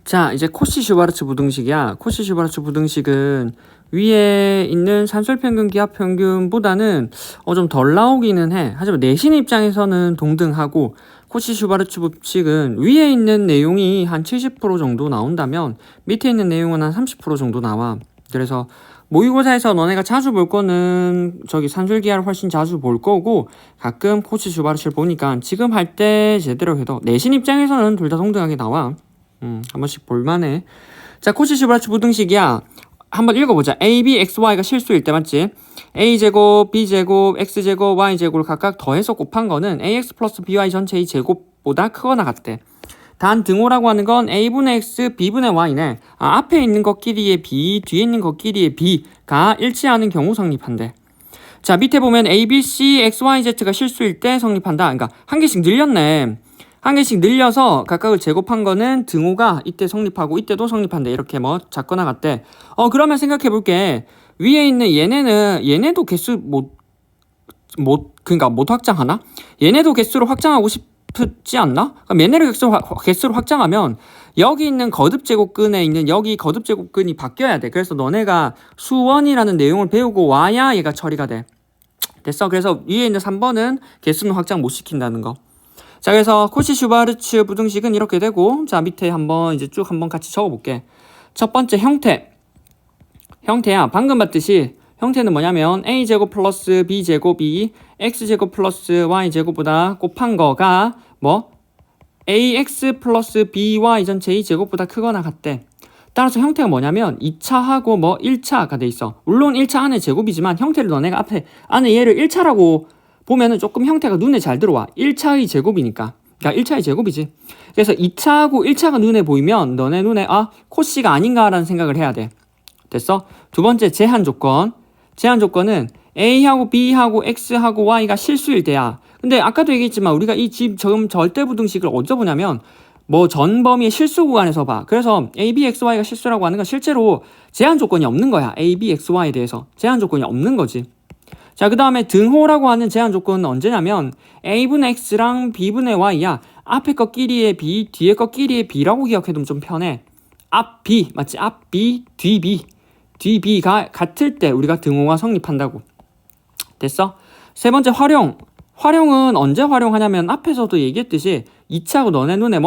자, 이제 코시-슈바르츠 부등식이야. 코시-슈바르츠 부등식은 위에 있는 산술평균, 기하평균보다는 좀 덜 나오기는 해. 하지만 내신 입장에서는 동등하고, 코시-슈바르츠 부등식은 위에 있는 내용이 한 70% 정도 나온다면 밑에 있는 내용은 한 30% 정도 나와. 그래서 모의고사에서 너네가 자주 볼 거는 저기 산술기하를 훨씬 자주 볼 거고, 가끔 코시-슈바르츠를 보니까 지금 할 때 제대로 해도 내신 입장에서는 둘 다 동등하게 나와. 한 번씩 볼만해. 자, 코시-슈바르츠 부등식이야. 한번 읽어보자. a, b, x, y가 실수일 때 맞지? a제곱, b제곱, x제곱, y제곱을 각각 더해서 곱한 거는 ax 플러스 by 전체의 제곱보다 크거나 같대. 단 등호라고 하는 건 a분의 x, b분의 y네. 앞에 있는 것끼리의 b, 뒤에 있는 것끼리의 b가 일치하는 경우 성립한대. 자, 밑에 보면 a, b, c, x, y, z가 실수일 때 성립한다. 그러니까 한 개씩 늘렸네. 한 개씩 늘려서 각각을 제곱한 거는 등호가 이때 성립하고 이때도 성립한대. 이렇게 뭐 작거나 같대. 그러면 생각해 볼게. 위에 있는 얘네도 개수 그러니까 못 확장하나? 얘네도 개수를 확장하고 싶지 않나? 그럼 얘네를 개수를 확장하면 여기 있는 거듭제곱근에 있는 여기 거듭제곱근이 바뀌어야 돼. 그래서 너네가 수원이라는 내용을 배우고 와야 얘가 처리가 돼. 됐어? 그래서 위에 있는 3번은 개수는 확장 못 시킨다는 거. 자, 그래서 코시-슈바르츠 부등식은 이렇게 되고, 자, 밑에 한번 이제 쭉 한번 같이 적어볼게. 첫 번째 형태야. 방금 봤듯이 형태는 뭐냐면 a제곱 플러스 b제곱이 x제곱 플러스 y제곱보다 곱한 거가 뭐 ax 플러스 by 전체의 제곱보다 크거나 같대. 따라서 형태가 뭐냐면 2차하고 뭐 1차가 돼 있어. 물론 1차 안에 제곱이지만 형태를 너네가 안에 얘를 1차라고 보면은 조금 형태가 눈에 잘 들어와. 1차의 제곱이니까. 그러니까 1차의 제곱이지. 그래서 2차하고 1차가 눈에 보이면 너네 눈에 코시가 아닌가라는 생각을 해야 돼. 됐어? 두 번째 제한 조건. 제한 조건은 a하고 b하고 x하고 y가 실수일 때야. 근데 아까도 얘기했지만 우리가 지금 절대부등식을 어디서 보냐면 뭐 전범위의 실수 구간에서 봐. 그래서 a, b, x, y가 실수라고 하는 건 실제로 제한 조건이 없는 거야. a, b, x, y에 대해서. 제한 조건이 없는 거지. 자, 그 다음에 등호라고 하는 제한 조건은 언제냐면 a분의 x랑 b분의 y야. 앞에 것끼리의 b, 뒤에 것끼리의 b라고 기억해두면 좀 편해. 앞 b, 맞지? 앞 b, 뒤 b. 뒤 b가 같을 때 우리가 등호가 성립한다고. 됐어? 세 번째 활용은 언제 활용하냐면 앞에서도 얘기했듯이 2차고 너네 눈에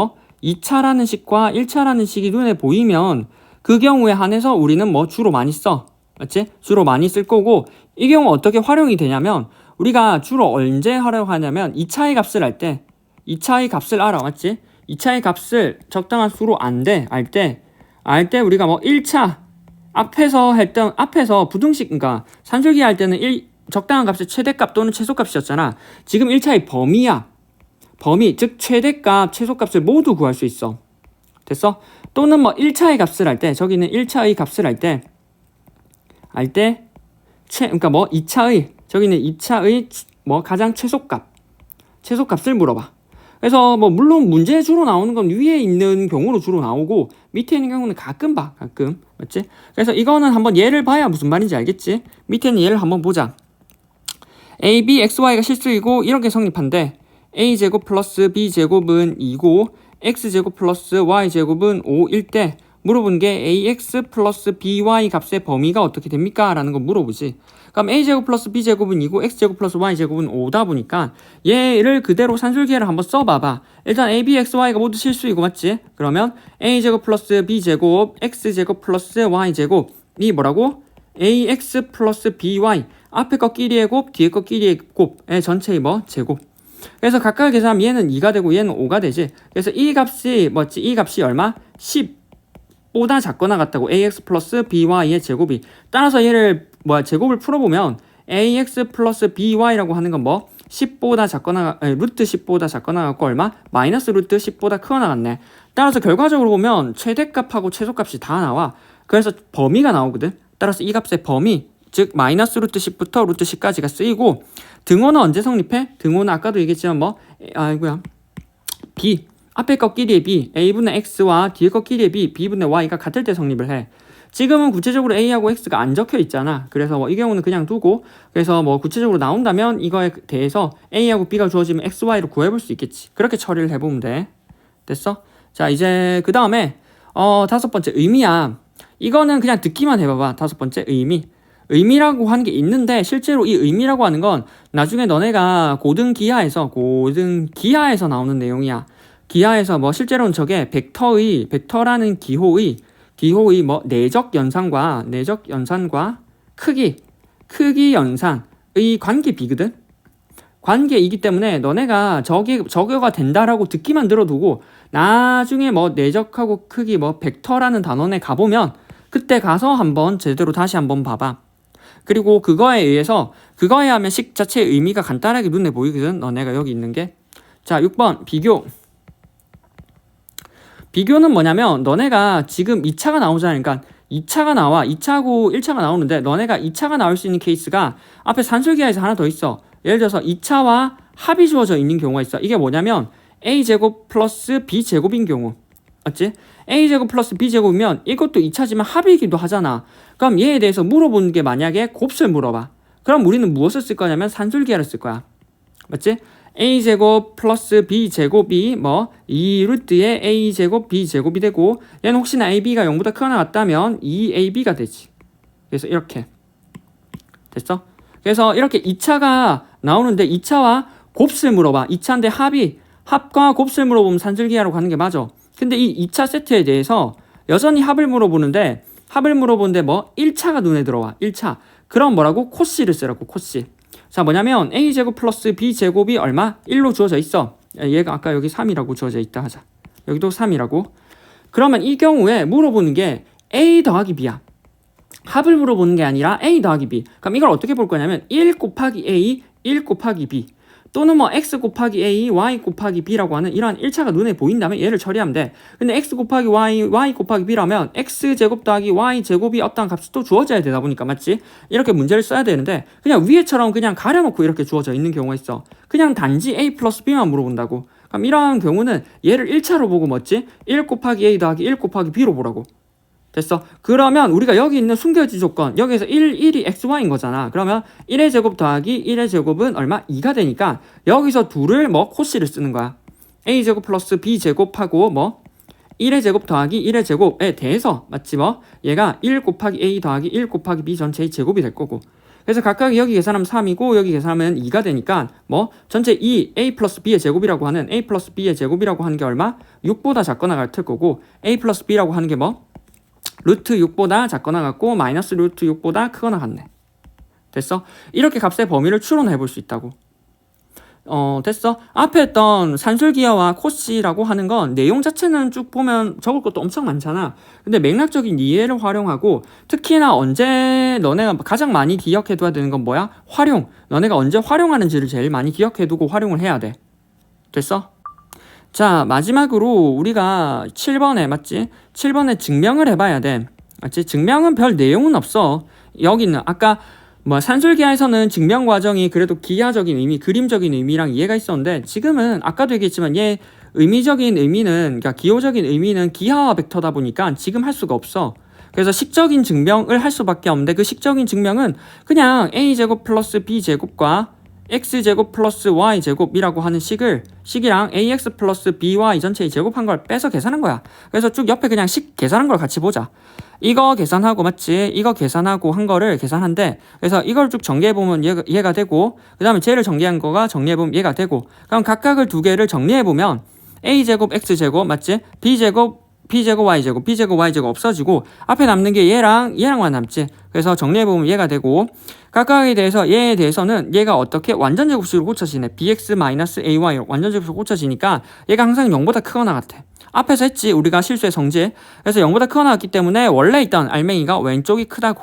2차라는 식과 1차라는 식이 눈에 보이면 그 경우에 한해서 우리는 주로 많이 써. 맞지? 주로 많이 쓸 거고, 이 경우 어떻게 활용이 되냐면 우리가 주로 언제 활용하냐면 2차의 값을 알 때, 2차의 값을 알아. 맞지? 2차의 값을 적당한 수로 알 때 우리가 1차 앞에서 부등식, 그러니까 산술기 할 때는 적당한 값의 최대값 또는 최소값이었잖아. 지금 1차의 범위야. 즉 최대값, 최소값을 모두 구할 수 있어. 됐어? 또는 1차의 값을 할 때, 저기는 1차의 값을 그러니까 2차의, 저기는 2차의 가장 최소값을 물어봐. 그래서 물론 문제에 주로 나오는 건 위에 있는 경우로 주로 나오고 밑에 있는 경우는 가끔 봐. 맞지? 그래서 이거는 한번 얘를 봐야 무슨 말인지 알겠지? 밑에 있는 얘를 한번 보자. a, b, x, y가 실수이고 이렇게 성립한대. a제곱 플러스 b제곱은 2고 x제곱 플러스 y제곱은 5일 때 물어본 게 ax 플러스 by 값의 범위가 어떻게 됩니까? 라는 거 물어보지. 그럼 a제곱 플러스 b제곱은 2고 x제곱 플러스 y제곱은 5다 보니까 얘를 그대로 산술기를 한번 써봐봐. 일단 a, b, x, y가 모두 실수이고 맞지? 그러면 a제곱 플러스 b제곱 x제곱 플러스 y제곱이 뭐라고? ax 플러스 by 앞에 것끼리의 곱, 뒤에 것끼리의 곱의 전체의 제곱. 그래서 각각 계산하면 얘는 2가 되고 얘는 5가 되지. 그래서 이 값이 얼마? 10보다 작거나 같다고. ax 플러스 by의 제곱이. 따라서 얘를 제곱을 풀어보면 ax 플러스 by라고 하는 건 10보다 작거나 루트 10보다 작거나 같고 얼마? 마이너스 루트 10보다 크거나 같네. 따라서 결과적으로 보면 최대값하고 최소값이 다 나와. 그래서 범위가 나오거든. 따라서 이 값의 범위, 즉 마이너스 루트 10부터 루트 10까지가 쓰이고, 등호는 언제 성립해? 등호는 아까도 얘기했지만 b, 앞에 것끼리의 b, a분의 x와 뒤에 것끼리의 b, b분의 y가 같을 때 성립을 해. 지금은 구체적으로 a하고 x가 안 적혀 있잖아. 그래서 이 경우는 그냥 두고, 그래서 구체적으로 나온다면 이거에 대해서 a하고 b가 주어지면 x, y로 구해볼 수 있겠지. 그렇게 처리를 해보면 돼. 됐어? 자, 이제 그 다음에 다섯 번째 의미야. 이거는 그냥 듣기만 해봐봐. 다섯 번째 의미. 의미라고 하는 게 있는데 실제로 이 의미라고 하는 건 나중에 너네가 고등기하에서 나오는 내용이야. 기하에서 뭐 실제로는 저게 벡터라는 기호의 뭐 내적 연산과 크기 연산의 관계비거든. 관계이기 때문에 너네가 저거가 된다라고 듣기만 들어두고 나중에 뭐 내적하고 크기 뭐 벡터라는 단원에 가보면 그때 가서 한번 제대로 다시 한번 봐봐. 그리고 그거에 하면 식 자체의 의미가 간단하게 눈에 보이거든. 너네가 여기 있는 게. 자, 6번 비교. 비교는 뭐냐면 너네가 지금 2차가 나오잖아. 그러니까 2차가 나와. 2차하고 1차가 나오는데 너네가 2차가 나올 수 있는 케이스가 앞에 산술기하에서 하나 더 있어. 예를 들어서 2차와 합이 주어져 있는 경우가 있어. 이게 뭐냐면 a제곱 플러스 b제곱인 경우. 맞지? a제곱 플러스 b제곱이면 이것도 2차지만 합이기도 하잖아. 그럼 얘에 대해서 물어보는 게 만약에 곱슬 물어봐. 그럼 우리는 무엇을 쓸 거냐면 산술기하를 쓸 거야. 맞지? a제곱 플러스 b제곱이 뭐 2루트의 a제곱 b제곱이 되고 얘는 혹시나 ab가 0보다 크거나 같다면 2ab가 되지. 그래서 이렇게 됐어? 그래서 이렇게 2차가 나오는데 2차와 곱슬 물어봐. 2차인데 합과 곱슬 물어보면 산술기하라고 하는 게 맞아. 근데 이 2차 세트에 대해서 여전히 합을 물어보는데 뭐 1차가 눈에 들어와. 1차. 그럼 뭐라고? 코씨를 쓰라고. 코씨. 자, 뭐냐면 a제곱 플러스 b제곱이 얼마? 1로 주어져 있어. 얘가 아까 여기 3이라고 주어져 있다 하자. 여기도 3이라고. 그러면 이 경우에 물어보는 게 a 더하기 b야. 합을 물어보는 게 아니라 a 더하기 b. 그럼 이걸 어떻게 볼 거냐면 1 곱하기 a, 1 곱하기 b. 또는 뭐 x 곱하기 a, y 곱하기 b라고 하는 이러한 1차가 눈에 보인다면 얘를 처리하면 돼. 근데 x 곱하기 y 곱하기 b라면 x제곱 더하기 y제곱이 어떤 값이 또 주어져야 되다 보니까 맞지? 이렇게 문제를 써야 되는데 그냥 위에처럼 그냥 가려놓고 이렇게 주어져 있는 경우가 있어. 그냥 단지 a 플러스 b만 물어본다고. 그럼 이러한 경우는 얘를 1차로 보고 뭐지? 1 곱하기 a 더하기 1 곱하기 b로 보라고. 됐어? 그러면 우리가 여기 있는 숨겨진 조건 여기에서 1이 xy인 거잖아. 그러면 1의 제곱 더하기 1의 제곱은 얼마? 2가 되니까 여기서 둘을 뭐 코씨를 쓰는 거야. a제곱 플러스 b제곱하고 뭐 1의 제곱 더하기 1의 제곱에 대해서 맞지 뭐 얘가 1 곱하기 a 더하기 1 곱하기 b 전체의 제곱이 될 거고. 그래서 각각 여기 계산하면 3이고 여기 계산하면 2가 되니까 뭐 전체 2 a 플러스 b의 제곱이라고 하는 a 플러스 b의 제곱이라고 하는 게 얼마? 6보다 작거나 같을 거고 a 플러스 b라고 하는 게 뭐? 루트 6보다 작거나 같고 마이너스 루트 6보다 크거나 같네. 됐어? 이렇게 값의 범위를 추론해 볼 수 있다고. 됐어? 앞에 했던 산술기하와 코씨라고 하는 건 내용 자체는 쭉 보면 적을 것도 엄청 많잖아. 근데 맥락적인 이해를 활용하고 특히나 언제 너네가 가장 많이 기억해 둬야 되는 건 뭐야? 활용. 너네가 언제 활용하는지를 제일 많이 기억해 두고 활용을 해야 돼. 됐어? 자, 마지막으로 우리가 7번에 맞지? 7번에 증명을 해봐야 돼. 맞지? 증명은 별 내용은 없어. 여기는 아까 뭐 산술기하에서는 증명 과정이 그래도 기하적인 의미, 그림적인 의미랑 이해가 있었는데 지금은 아까도 얘기했지만 얘 의미적인 의미는 그러니까 기호적인 의미는 기하와 벡터다 보니까 지금 할 수가 없어. 그래서 식적인 증명을 할 수밖에 없는데 그 식적인 증명은 그냥 a제곱 플러스 b제곱과 x제곱 플러스 y제곱이라고 하는 식이랑 ax 플러스 by 전체의 제곱한 걸 빼서 계산한 거야. 그래서 쭉 옆에 그냥 식 계산한 걸 같이 보자. 이거 계산하고 맞지? 이거 계산하고 한 거를 계산한데 그래서 이걸 쭉 정리해보면 얘가 되고 그 다음에 쟤를 정리한 거가 정리해보면 얘가 되고 그럼 각각을 두 개를 정리해보면 a제곱 x제곱 맞지? b제곱 y제곱 b제곱 y제곱 없어지고 앞에 남는 게 얘랑만 남지. 그래서 정리해보면 얘가 되고 각각에 대해서 얘에 대해서는 얘가 어떻게 완전제곱식으로 고쳐지네. bx-ay 완전제곱식으로 고쳐지니까 얘가 항상 0보다 크거나 같아. 앞에서 했지 우리가 실수의 성질. 그래서 0보다 크거나 같기 때문에 원래 있던 알맹이가 왼쪽이 크거나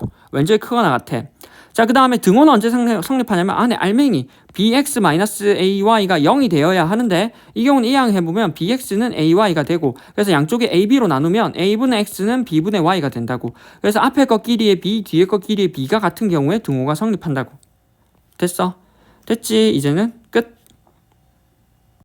같아. 자, 그 다음에 등호는 언제 성립하냐면 안에 알맹이 bx-ay가 0이 되어야 하는데 이 경우는 이항해보면 bx는 ay가 되고 그래서 양쪽에 ab로 나누면 a분의 x는 b분의 y가 된다고. 그래서 앞에 것끼리의 b, 뒤에 것끼리의 b가 같은 경우에 등호가 성립한다고. 됐어? 됐지 이제는?